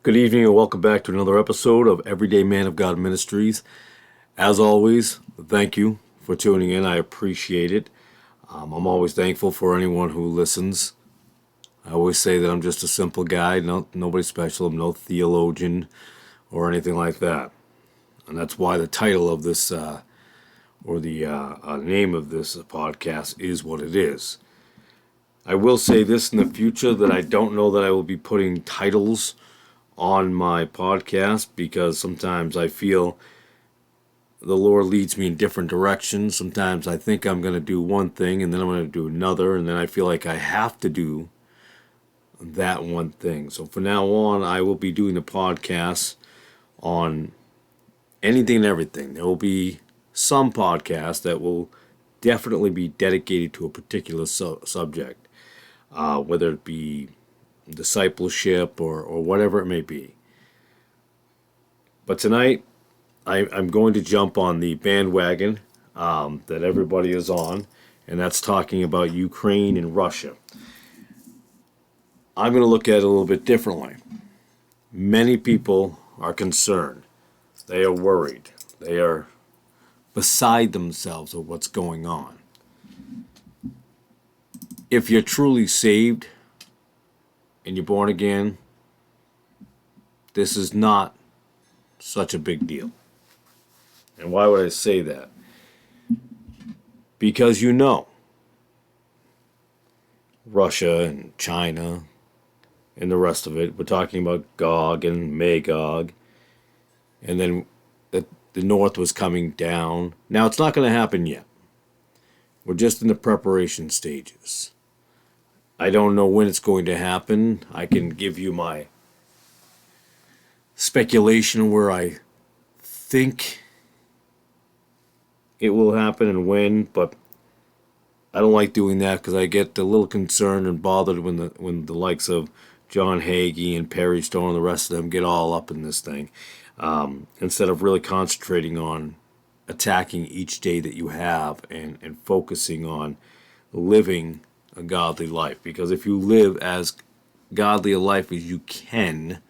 Good evening and welcome back to another episode of Everyday Man of God Ministries. As always, thank you for tuning in. I appreciate it. I'm always thankful for anyone who listens. I always say that I'm just a simple guy, nobody special. I'm no theologian or anything like that. And that's why the title of this, or the name of this podcast is what it is. I will say this in the future that I don't know that I will be putting titles on my podcast because sometimes I feel the Lord leads me in different directions. Sometimes I think I'm going to do one thing and then I'm going to do another, and then I feel like I have to do that one thing. So from now on, I will be doing the podcast on anything and everything. There will be some podcasts that will definitely be dedicated to a particular subject, whether it be discipleship or whatever it may be. But tonight, I'm going to jump on the bandwagon that everybody is on, and that's talking about Ukraine and Russia. I'm going to look at it a little bit differently. Many people are concerned. They are worried. They are beside themselves of what's going on. If you're truly saved and you're born again, this is not such a big deal. And why would I say that? Because you know, Russia and China and the rest of it, we're talking about Gog and Magog, and then the North was coming down. Now, it's not going to happen yet. We're just in the preparation stages. I don't know when it's going to happen. I can give you my speculation where I think it will happen and when, but I don't like doing that because I get a little concerned and bothered when the likes of John Hagee and Perry Stone and the rest of them get all up in this thing, instead of really concentrating on attacking each day that you have and focusing on living a godly life. Because if you live as godly a life as you can,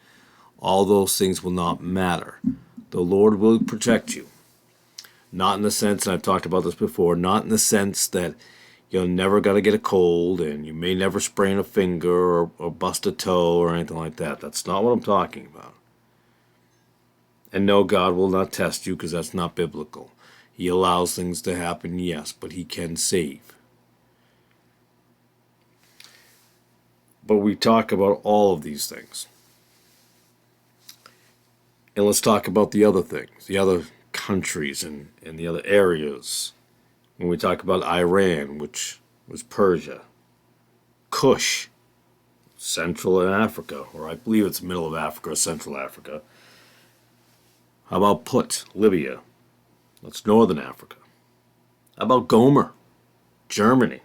all those things will not matter. The Lord will protect you. Not in the sense, and I've talked about this before, not in the sense that you're never going to get a cold and you may never sprain a finger or bust a toe or anything like that. That's not what I'm talking about. And no, God will not test you because that's not biblical. He allows things to happen, yes, but He can save. But we talk about all of these things. And let's talk about the other things, the other countries and the other areas. When we talk about Iran, which was Persia, Kush, Central Africa, or I believe it's middle of Africa or Central Africa. How about Put, Libya? That's Northern Africa. How about Gomer, Germany?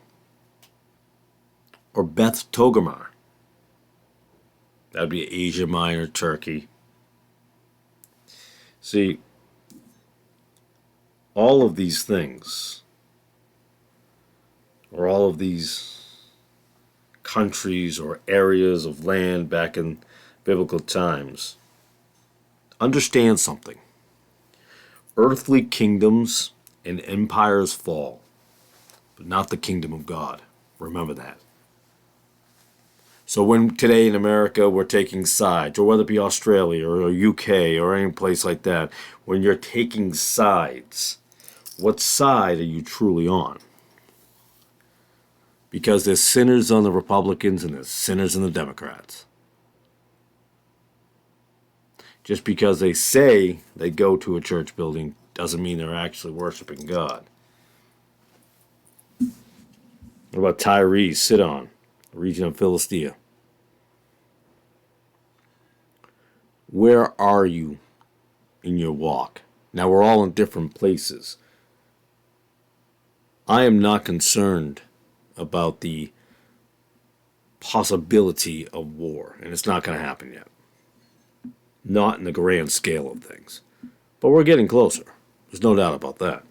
Or Beth Togarmah? That'd be Asia Minor, Turkey. See, all of these things, or all of these countries or areas of land back in biblical times, understand something. Earthly kingdoms and empires fall, but not the kingdom of God. Remember that. So when today in America we're taking sides, or whether it be Australia or UK or any place like that, when you're taking sides, what side are you truly on? Because there's sinners on the Republicans and there's sinners in the Democrats. Just because they say they go to a church building doesn't mean they're actually worshiping God. What about Tyre, Sidon, the region of Philistia? Where are you in your walk? Now, we're all in different places. I am not concerned about the possibility of war, and it's not going to happen yet. Not in the grand scale of things. But we're getting closer. There's no doubt about that.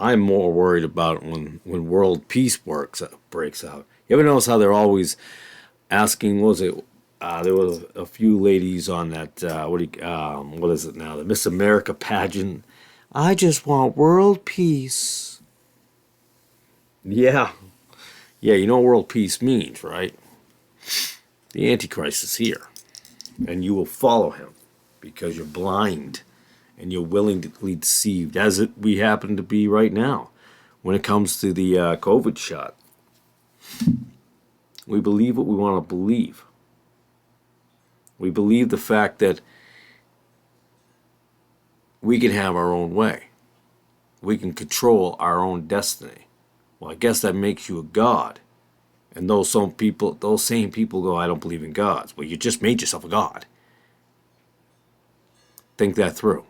I'm more worried about when world peace breaks out. You ever notice how they're always asking, what was it, there was a few ladies on that, what is it now? The Miss America pageant. I just want world peace. Yeah. Yeah, you know what world peace means, right? The Antichrist is here. And you will follow him because you're blind and you're willingly deceived, as we happen to be right now when it comes to the COVID shot. We believe what we want to believe. We believe the fact that we can have our own way. We can control our own destiny. Well, I guess that makes you a god. And those same people go, I don't believe in gods. Well, you just made yourself a god. Think that through.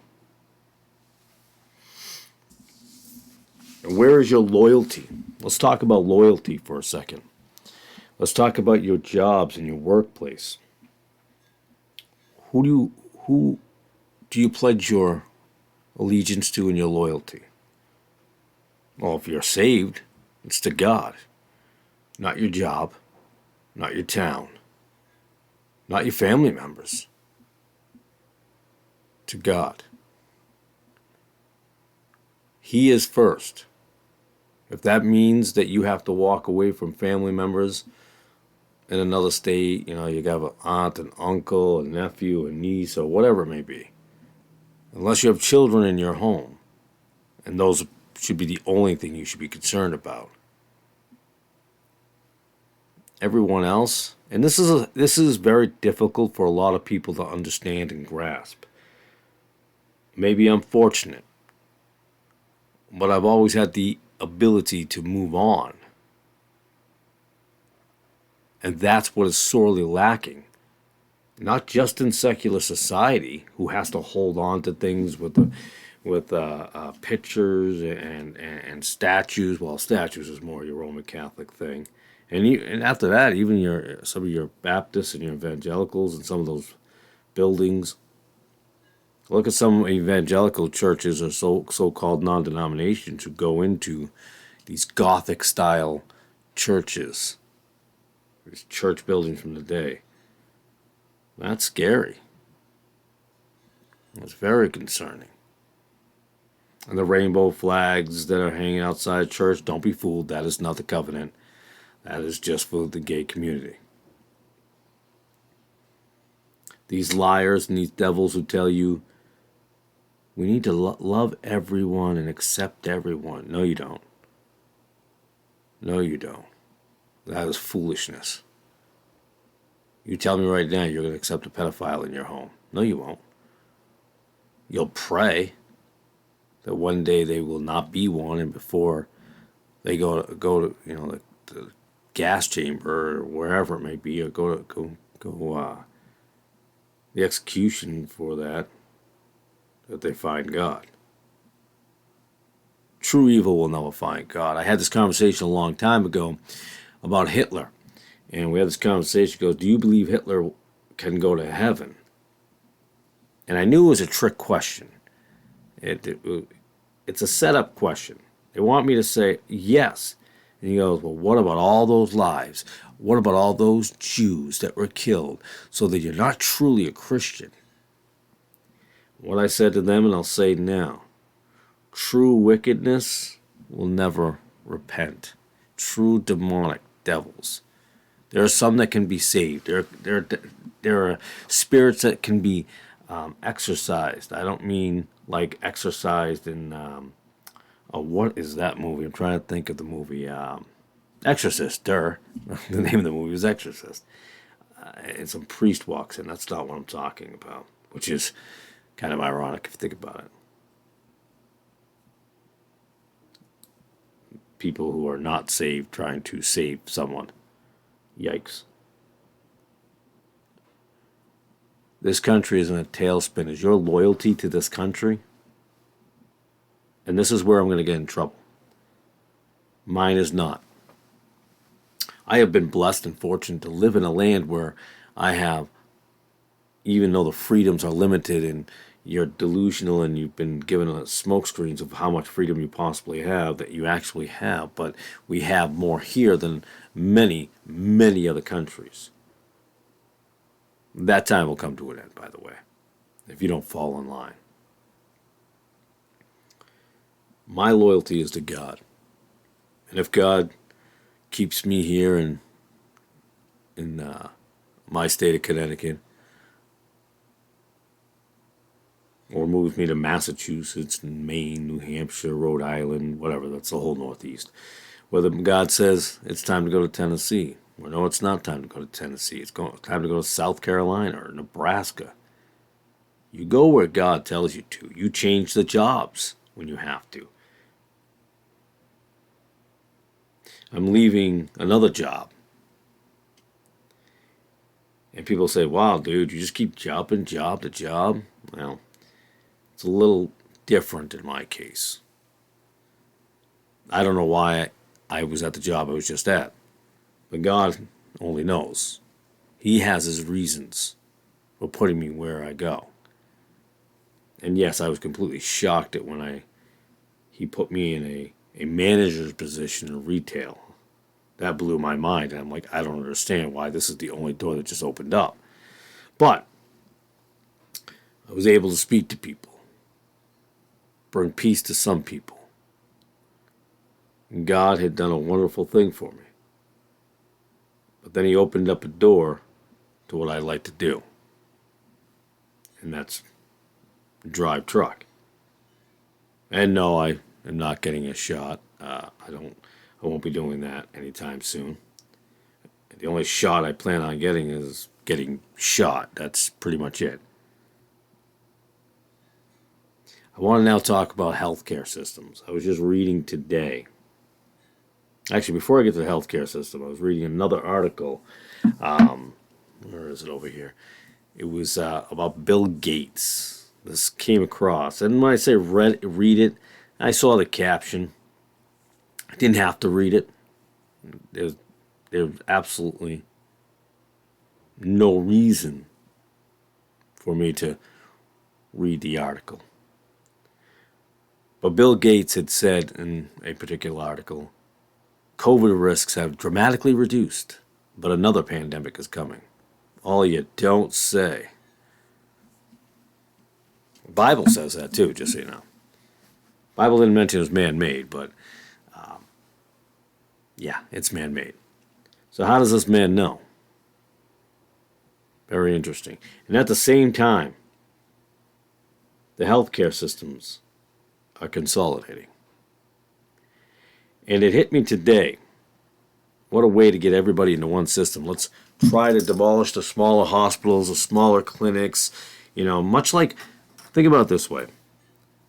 And where is your loyalty? Let's talk about loyalty for a second. Let's talk about your jobs and your workplace. Who do you pledge your allegiance to and your loyalty? Well, if you're saved, it's to God. Not your job, not your town, not your family members. To God. He is first. If that means that you have to walk away from family members in another state, you have an aunt, an uncle, a nephew, a niece, or whatever it may be. Unless you have children in your home, and those should be the only thing you should be concerned about. Everyone else, and this is very difficult for a lot of people to understand and grasp. Maybe I'm fortunate, but I've always had the ability to move on. And that's what is sorely lacking. Not just in secular society, who has to hold on to things with pictures and statues. Well, statues is more your Roman Catholic thing. And after that, even some of your Baptists and your evangelicals and some of those buildings. Look at some evangelical churches or so-called non-denominations who go into these Gothic-style churches, these church buildings from the day. That's scary. It's very concerning. And the rainbow flags that are hanging outside church, don't be fooled. That is not the covenant. That is just for the gay community. These liars and these devils who tell you, we need to love everyone and accept everyone. No, you don't. No, you don't. That is foolishness. You tell me right now you're going to accept a pedophile in your home. No, you won't. You'll pray that one day they will not be one, and before they go to the gas chamber or wherever it may be, or go the execution for that they find God. True evil will never find God. I had this conversation a long time ago about Hitler. And we had this conversation, goes, do you believe Hitler can go to heaven? And I knew it was a trick question. It's a setup question. They want me to say yes. And he goes, well, what about all those lives? What about all those Jews that were killed so that you're not truly a Christian? What I said to them, and I'll say now, true wickedness will never repent. True demonic devils. There are some that can be saved. There are spirits that can be exorcised. I don't mean like exorcised in, what is that movie? I'm trying to think of the movie. Exorcist, The name of the movie is Exorcist. And some priest walks in. That's not what I'm talking about, which is kind of ironic if you think about it. People who are not saved trying to save someone. Yikes. This country is in a tailspin. Is your loyalty to this country? And this is where I'm going to get in trouble. Mine is not. I have been blessed and fortunate to live in a land where I have, even though the freedoms are limited and you're delusional and you've been given smoke screens of how much freedom you possibly have, that you actually have, but we have more here than many, many other countries. That time will come to an end, by the way, if you don't fall in line. My loyalty is to God. And if God keeps me here in my state of Connecticut, or moves me to Massachusetts, Maine, New Hampshire, Rhode Island, whatever, that's the whole Northeast. Whether God says it's time to go to Tennessee, or no, it's not time to go to Tennessee, it's time to go to South Carolina or Nebraska. You go where God tells you to. You change the jobs when you have to. I'm leaving another job. And people say, wow, dude, you just keep jumping job to job. Well, it's a little different in my case. I don't know why I was at the job I was just at. But God only knows. He has his reasons for putting me where I go. And yes, I was completely shocked at when he put me in a manager's position in retail. That blew my mind. And I'm like, I don't understand why this is the only door that just opened up. But I was able to speak to people, bring peace to some people. And God had done a wonderful thing for me. But then he opened up a door to what I like to do. And that's drive truck. And no, I am not getting a shot. I won't be doing that anytime soon. The only shot I plan on getting is getting shot. That's pretty much it. I want to now talk about healthcare systems. I was just reading today. Actually, before I get to the healthcare system, I was reading another article. Where is it over here? It was about Bill Gates. This came across. And when I say read it, I saw the caption. I didn't have to read it. There's absolutely no reason for me to read the article. But Bill Gates had said in a particular article, COVID risks have dramatically reduced, but another pandemic is coming. All you don't say. The Bible says that too, just so you know. The Bible didn't mention it was man-made, but yeah, it's man-made. So how does this man know? Very interesting. And at the same time, the healthcare systems are consolidating. And it hit me today. What a way to get everybody into one system. Let's try to demolish the smaller hospitals, the smaller clinics. Much like, think about it this way.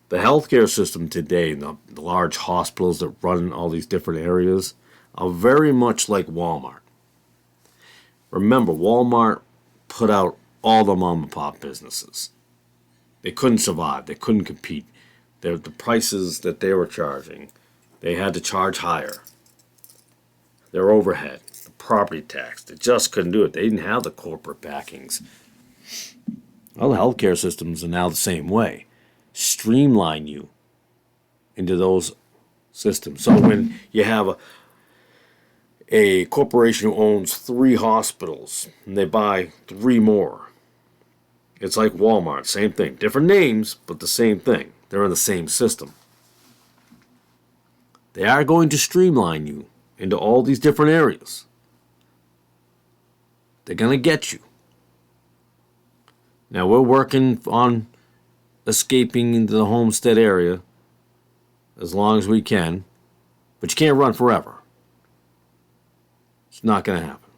The healthcare system today, the large hospitals that run all these different areas, are very much like Walmart. Remember, Walmart put out all the mom and pop businesses. They couldn't survive. They couldn't compete. The prices that they were charging, they had to charge higher. Their overhead, the property tax, they just couldn't do it. They didn't have the corporate backings. Well, the healthcare systems are now the same way. Streamline you into those systems. So when you have a corporation who owns 3 hospitals and they buy 3 more, it's like Walmart, same thing. Different names, but the same thing. They're in the same system. They are going to streamline you into all these different areas. They're going to get you. Now, we're working on escaping into the Homestead area as long as we can, but you can't run forever. It's not going to happen.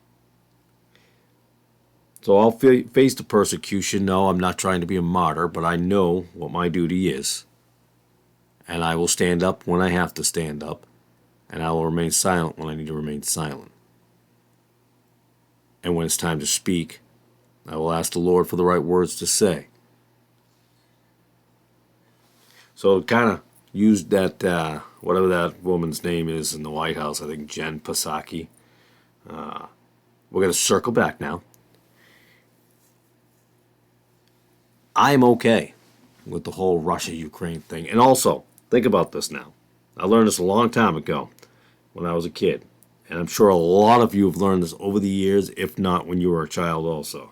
So I'll face the persecution. No, I'm not trying to be a martyr, but I know what my duty is. And I will stand up when I have to stand up. And I will remain silent when I need to remain silent. And when it's time to speak, I will ask the Lord for the right words to say. So it kind of used that, whatever that woman's name is in the White House, I think Jen Psaki. We're going to circle back now. I'm okay with the whole Russia-Ukraine thing. And also, think about this now. I learned this a long time ago when I was a kid. And I'm sure a lot of you have learned this over the years, if not when you were a child also.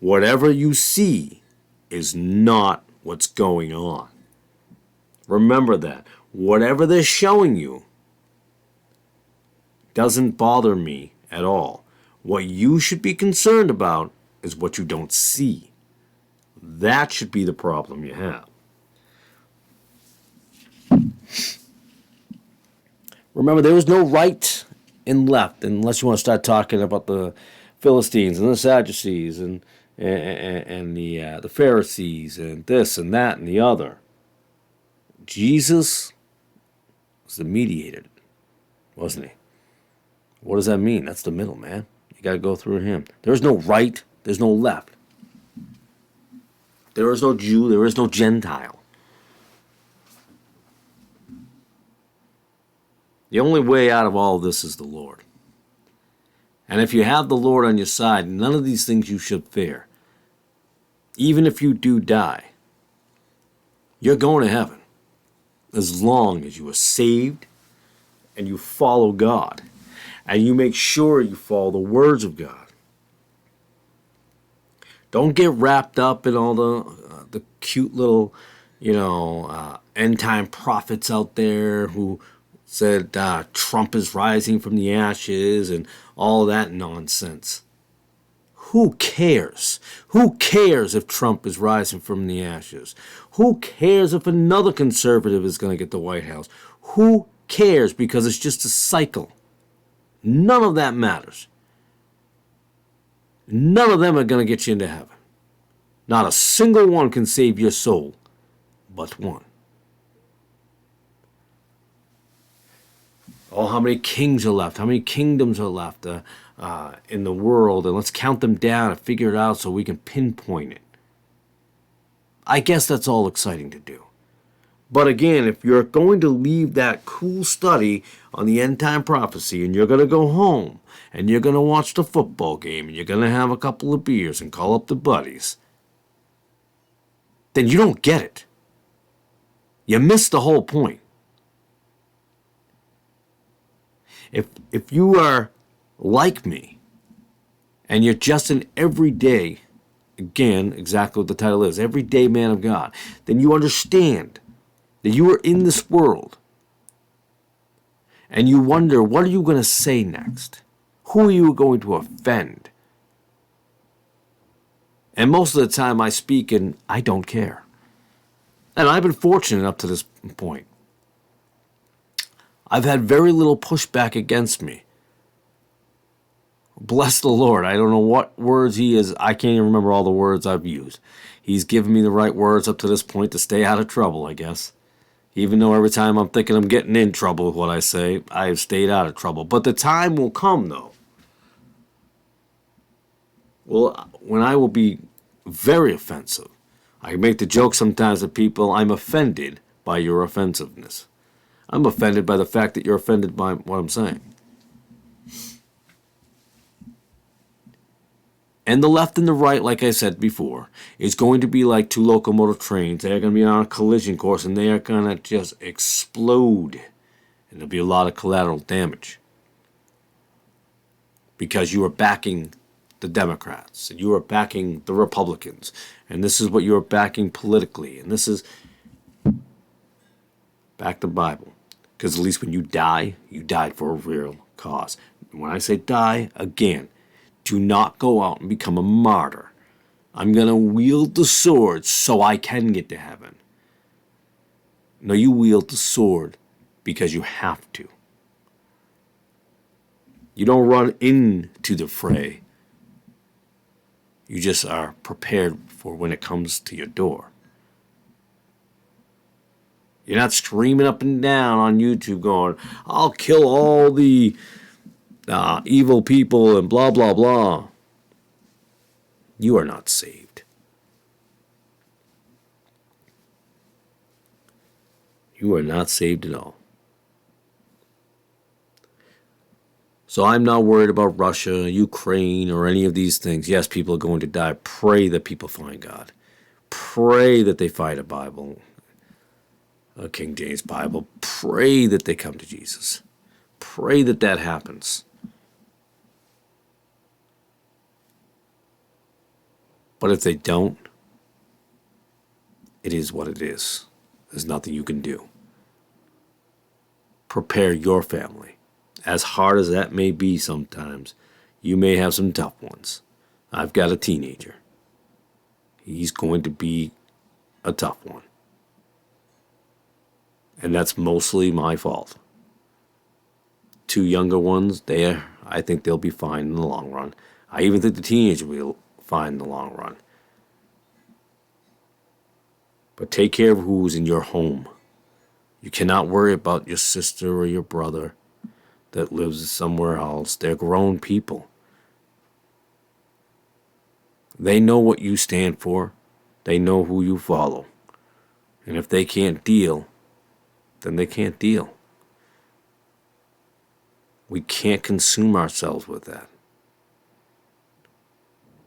Whatever you see is not what's going on. Remember that. Whatever they're showing you doesn't bother me at all. What you should be concerned about is what you don't see. That should be the problem you have. Remember, there was no right and left, unless you want to start talking about the Philistines and the Sadducees and the Pharisees and this and that and the other. Jesus was the mediator, wasn't he? What does that mean? That's the middle, man. You got to go through him. There's no right. There's no left. There is no Jew. There is no Gentile. The only way out of all of this is the Lord. And if you have the Lord on your side, none of these things you should fear. Even if you do die, you're going to heaven as long as you are saved and you follow God and you make sure you follow the words of God. Don't get wrapped up in all the cute little, end time prophets out there who said Trump is rising from the ashes and all that nonsense. Who cares? Who cares if Trump is rising from the ashes? Who cares if another conservative is going to get the White House? Who cares? Because it's just a cycle. None of that matters. None of them are going to get you into heaven. Not a single one can save your soul, but one. Oh, how many kings are left? How many kingdoms are left in the world? And let's count them down and figure it out so we can pinpoint it. I guess that's all exciting to do. But again, if you're going to leave that cool study on the end time prophecy and you're going to go home and you're going to watch the football game and you're going to have a couple of beers and call up the buddies, then you don't get it. You missed the whole point. If you are like me and you're just an everyday, again, exactly what the title is, everyday man of God, then you understand that you are in this world and you wonder, what are you going to say next? Who are you going to offend? And most of the time I speak and I don't care. And I've been fortunate up to this point. I've had very little pushback against me. Bless the Lord. I don't know what words he is. I can't even remember all the words I've used. He's given me the right words up to this point to stay out of trouble, I guess. Even though every time I'm thinking I'm getting in trouble with what I say, I have stayed out of trouble. But the time will come, though. Well, when I will be very offensive. I make the joke sometimes to people, I'm offended by your offensiveness. I'm offended by the fact that you're offended by what I'm saying. And the left and the right, like I said before, is going to be like two locomotive trains. They're going to be on a collision course and they are going to just explode. And there'll be a lot of collateral damage. Because you are backing the Democrats and you are backing the Republicans. And this is what you are backing politically. And this is back the Bible. Because at least when you die, you died for a real cause. When I say die, again, do not go out and become a martyr. I'm going to wield the sword so I can get to heaven. No, you wield the sword because you have to. You don't run into the fray. You just are prepared for when it comes to your door. You're not screaming up and down on YouTube going, I'll kill all the evil people and blah, blah, blah. You are not saved. You are not saved at all. So I'm not worried about Russia, Ukraine, or any of these things. Yes, people are going to die. Pray that people find God. Pray that they find a Bible, a King James Bible. Pray that they come to Jesus. Pray that that happens. But if they don't, it is what it is. There's nothing you can do. Prepare your family. As hard as that may be sometimes, you may have some tough ones. I've got a teenager. He's going to be a tough one. And that's mostly my fault. 2 younger ones, I think they'll be fine in the long run. I even think the teenager will be fine in the long run. But take care of who's in your home. You cannot worry about your sister or your brother that lives somewhere else. They're grown people. They know what you stand for. They know who you follow. And if they can't deal, then they can't deal. We can't consume ourselves with that.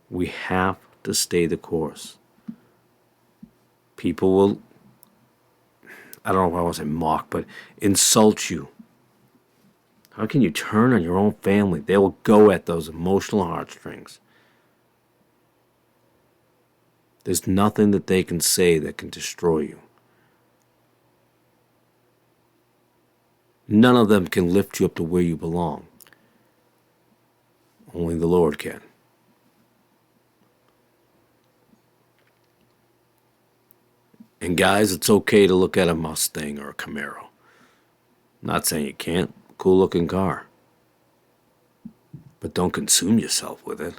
We have to stay the course. People will, I don't know if I want to say mock, but insult you. How can you turn on your own family? They will go at those emotional heartstrings. There's nothing that they can say that can destroy you. None of them can lift you up to where you belong. Only the Lord can. And guys, it's okay to look at a Mustang or a Camaro. Not saying you can't. Cool looking car. But don't consume yourself with it.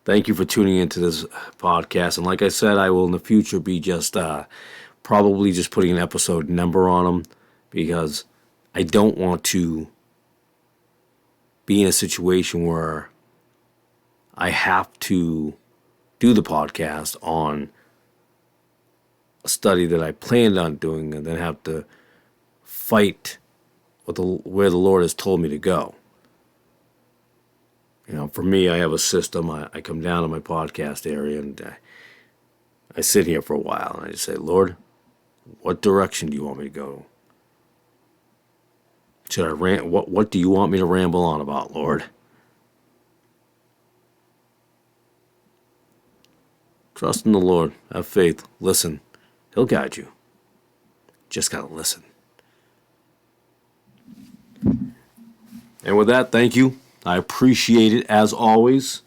Thank you for tuning into this podcast. And like I said, I will in the future be just probably just putting an episode number on them, because I don't want to be in a situation where I have to do the podcast on a study that I planned on doing and then have to fight where the Lord has told me to go. You know, for me, I have a system. I come down to my podcast area and I sit here for a while and I just say, Lord, what direction do you want me to go? Should I rant? What do you want me to ramble on about, Lord? Trust in the Lord. Have faith. Listen. He'll guide you. Just gotta listen. And with that, thank you. I appreciate it as always.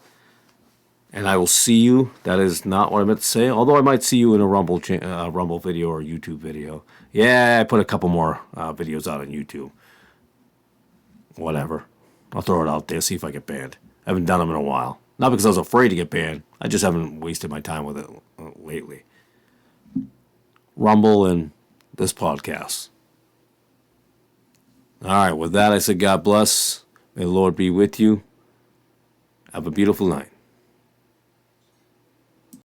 And I will see you. That is not what I meant to say. Although I might see you in a Rumble video or a YouTube video. Yeah, I put a couple more videos out on YouTube. Whatever. I'll throw it out there, see if I get banned. I haven't done them in a while. Not because I was afraid to get banned. I just haven't wasted my time with it lately. Rumble and this podcast. All right, with that, I said God bless. May the Lord be with you. Have a beautiful night.